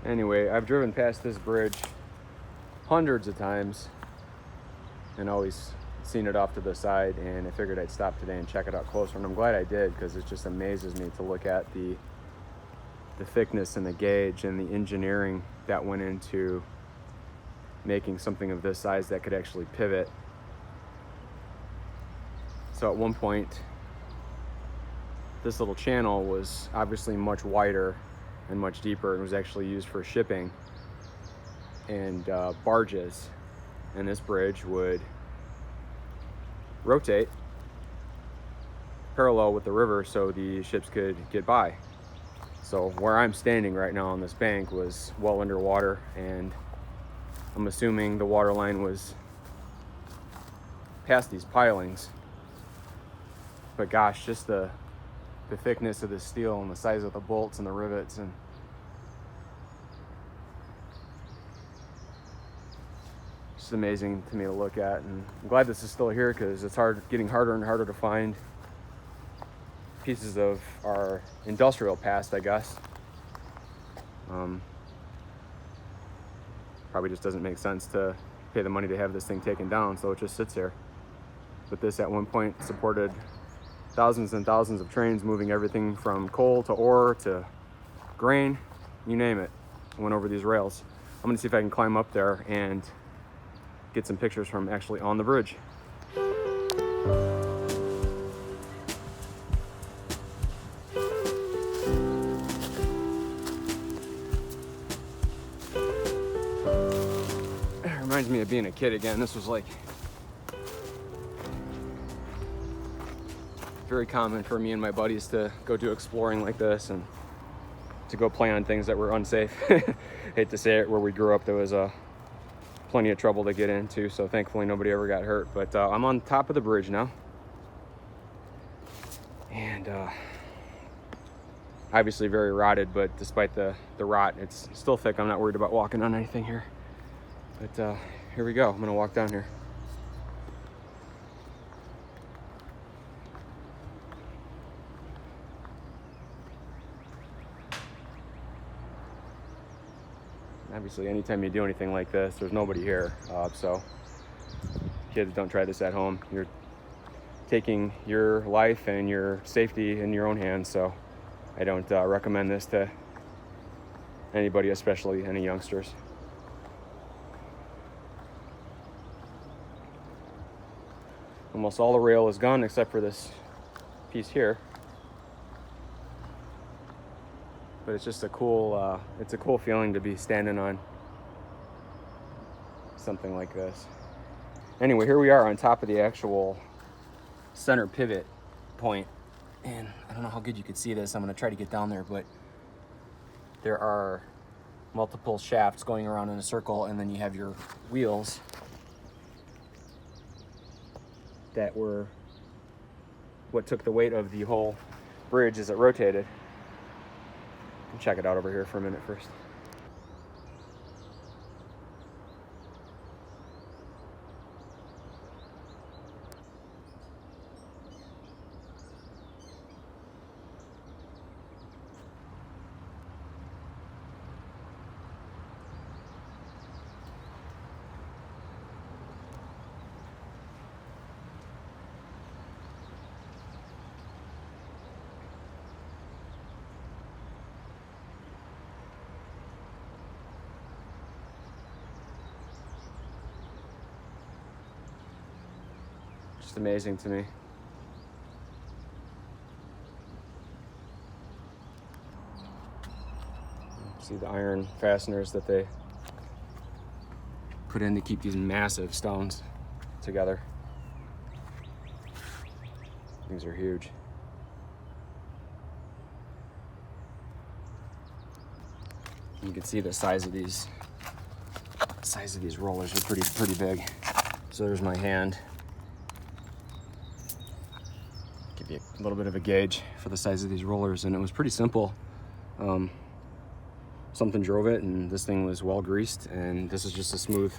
Anyway, I've driven past this bridge hundreds of times and always seen it off to the side, and I figured I'd stop today and check it out closer, and I'm glad I did, because it just amazes me to look at the thickness and the gauge and the engineering that went into making something of this size that could actually pivot. So at one point, this little channel was obviously much wider and much deeper, and was actually used for shipping and barges, and this bridge would rotate parallel with the river so the ships could get by. So where I'm standing right now on this bank was well underwater, and I'm assuming the water line was past these pilings. But gosh, just the thickness of the steel and the size of the bolts and the rivets, and it's amazing to me to look at. And I'm glad this is still here, because it's getting harder and harder to find pieces of our industrial past, I guess. Probably just doesn't make sense to pay the money to have this thing taken down, so it just sits here. But this at one point supported thousands and thousands of trains moving everything from coal to ore to grain, you name it, went over these rails. I'm gonna see if I can climb up there and get some pictures from actually on the bridge. It reminds me of being a kid again. This was like very common for me and my buddies to go do exploring like this, and to go play on things that were unsafe. Hate to say it, where we grew up there was plenty of trouble to get into, so thankfully nobody ever got hurt. But I'm on top of the bridge now, and obviously very rotted, but despite the rot, it's still thick. I'm not worried about walking on anything here. But here we go. I'm gonna walk down here. Obviously, anytime you do anything like this, there's nobody here, so kids, don't try this at home. You're taking your life and your safety in your own hands, so I don't recommend this to anybody, especially any youngsters. Almost all the rail is gone except for this piece here. But it's just a cool feeling to be standing on something like this. Anyway, here we are on top of the actual center pivot point, and I don't know how good you could see this. I'm going to try to get down there, but there are multiple shafts going around in a circle, and then you have your wheels that were what took the weight of the whole bridge as it rotated. Check it out over here for a minute first. Just amazing to me. See the iron fasteners that they put in to keep these massive stones together. These are huge. You can see the size of these rollers are pretty big. So there's my hand. Give you a little bit of a gauge for the size of these rollers, and it was pretty simple. Something drove it, and this thing was well greased, and this is just a smooth,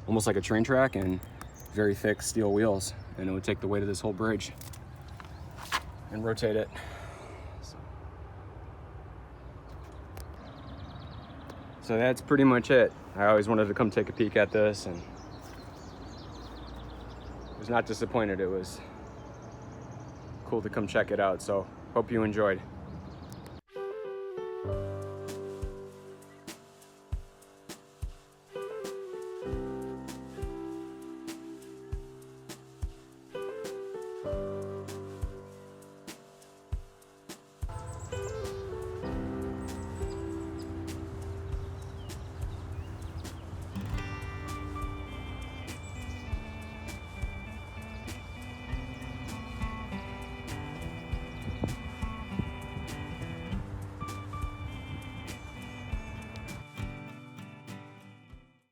almost like a train track, and very thick steel wheels, and it would take the weight of this whole bridge and rotate it. So that's pretty much it. I always wanted to come take a peek at this, and was not disappointed. It was cool to come check it out. So hope you enjoyed.